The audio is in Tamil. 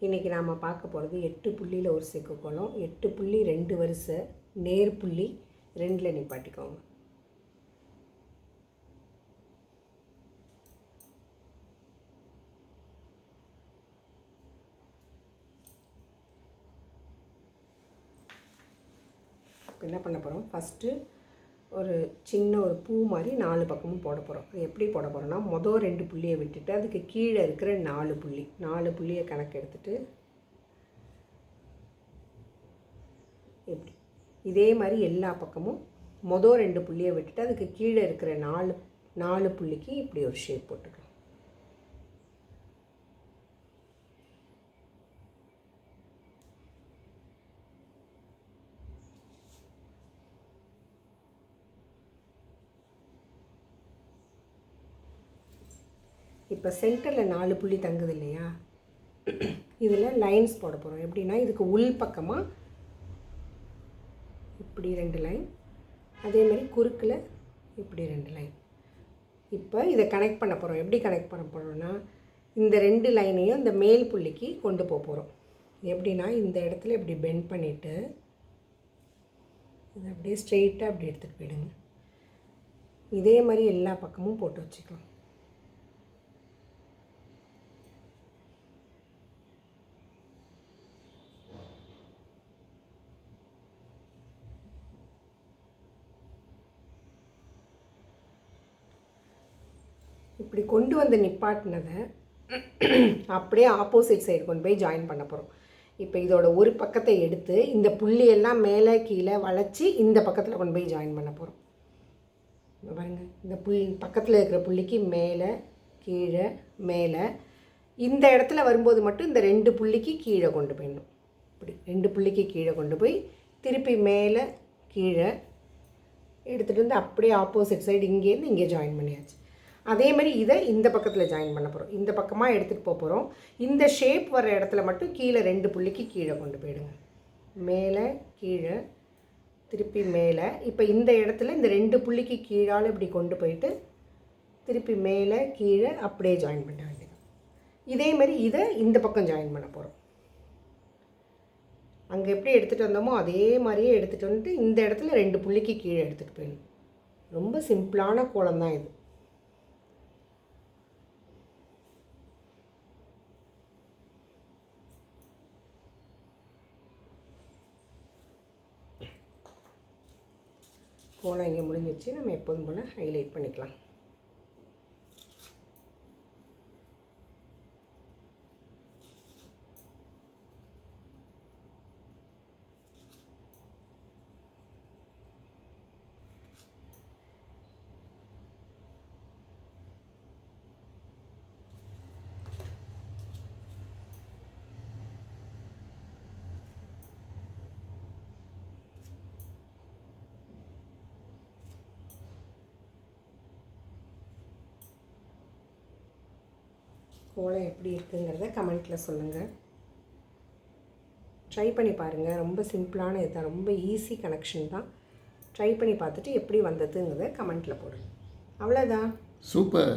இன்றைக்கி நாம் பார்க்க போகிறது 8 புள்ளியில் ஒரு செக்கு கோலம், 8 புள்ளி 2 வரிசை, நேர் புள்ளி 2ல் நிப்பாட்டிக்கோங்க. என்ன பண்ண போகிறோம், ஃபஸ்ட்டு ஒரு சின்ன ஒரு பூ மாதிரி 4 பக்கமும் போட போகிறோம். அது எப்படி போட போகிறோன்னா, மொதல் 2 புள்ளியை விட்டுட்டு அதுக்கு கீழே இருக்கிற 4 புள்ளியை கணக்கு எடுத்துகிட்டு இப்படி இதே மாதிரி எல்லா பக்கமும் மொதல் 2 புள்ளியை விட்டுட்டு அதுக்கு கீழே இருக்கிற 4 புள்ளிக்கு இப்படி ஒரு ஷேப் போட்டுக்கலாம். இப்போ சென்டரில் 4 புள்ளி தங்குது இல்லையா, இதில் லைன்ஸ் போட போகிறோம். எப்படின்னா, இதுக்கு உள் பக்கமாக இப்படி 2 லைன், அதே மாதிரி குறுக்கில் இப்படி 2 லைன். இப்போ இதை கனெக்ட் பண்ண போகிறோம். எப்படி கனெக்ட் பண்ண போகிறோன்னா, இந்த 2 லைனையும் இந்த மேல் புள்ளிக்கு கொண்டு போக போகிறோம். எப்படின்னா, இந்த இடத்துல இப்படி பெண்ட் பண்ணிவிட்டு இதை அப்படியே ஸ்ட்ரெயிட்டாக அப்படி எடுத்துகிட்டு போயிடுங்க. இதே மாதிரி எல்லா பக்கமும் போட்டு வச்சுக்கலாம். இப்படி கொண்டு வந்து நிப்பாட்டினதை அப்படியே ஆப்போசிட் சைடு கொண்டு போய் ஜாயின் பண்ண போகிறோம். இப்போ இதோட ஒரு பக்கத்தை எடுத்து இந்த புள்ளியெல்லாம் மேலே கீழே வளைச்சி இந்த பக்கத்தில் கொண்டு போய் ஜாயின் பண்ண போகிறோம். பாருங்கள், இந்த பக்கத்தில் இருக்கிற புள்ளிக்கு மேலே கீழே மேலே, இந்த இடத்துல வரும்போது மட்டும் இந்த 2 புள்ளிக்கு கீழே கொண்டு போயிடணும். இப்படி 2 புள்ளிக்கு கீழே கொண்டு போய் திருப்பி மேலே கீழே எடுத்துகிட்டு வந்து அப்படியே ஆப்போசிட் சைடு இங்கேருந்து இங்கே ஜாயின் பண்ணியாச்சு. அதே மாதிரி இதை இந்த பக்கத்தில் ஜாயின் பண்ண போகிறோம். இந்த பக்கமாக எடுத்துகிட்டு போக போகிறோம். இந்த ஷேப் வர இடத்துல மட்டும் கீழே 2 புள்ளிக்கு கீழே கொண்டு போயிடுங்க. மேலே கீழே திருப்பி மேலே. இப்போ இந்த இடத்துல இந்த 2 புள்ளிக்கு கீழால் இப்படி கொண்டு போயிட்டு திருப்பி மேலே கீழே அப்படியே ஜாயின் பண்ண வேண்டியது. இதே மாதிரி இதை இந்த பக்கம் ஜாயின் பண்ண போகிறோம். அங்கே எப்படி எடுத்துகிட்டு வந்தோமோ அதே மாதிரியே எடுத்துகிட்டு வந்துட்டு இந்த இடத்துல 2 புள்ளிக்கு கீழே எடுத்துகிட்டு போயிடணும். ரொம்ப சிம்பிளான கோலம் தான் இது. கோலம் இங்கே முடிஞ்சிச்சு. நம்ம எப்போதும் போல் ஹைலைட் பண்ணிக்கலாம். கோலம் எப்படி இருக்குங்கிறத கமெண்ட்டில் சொல்லுங்கள். ட்ரை பண்ணி பாருங்கள். ரொம்ப சிம்பிளான இதுதான், ரொம்ப ஈஸி கனெக்ஷன் தான். ட்ரை பண்ணி பார்த்துட்டு எப்படி வந்ததுங்கிறத கமெண்ட்டில் போடுங்க. அவ்வளோதான். சூப்பர்.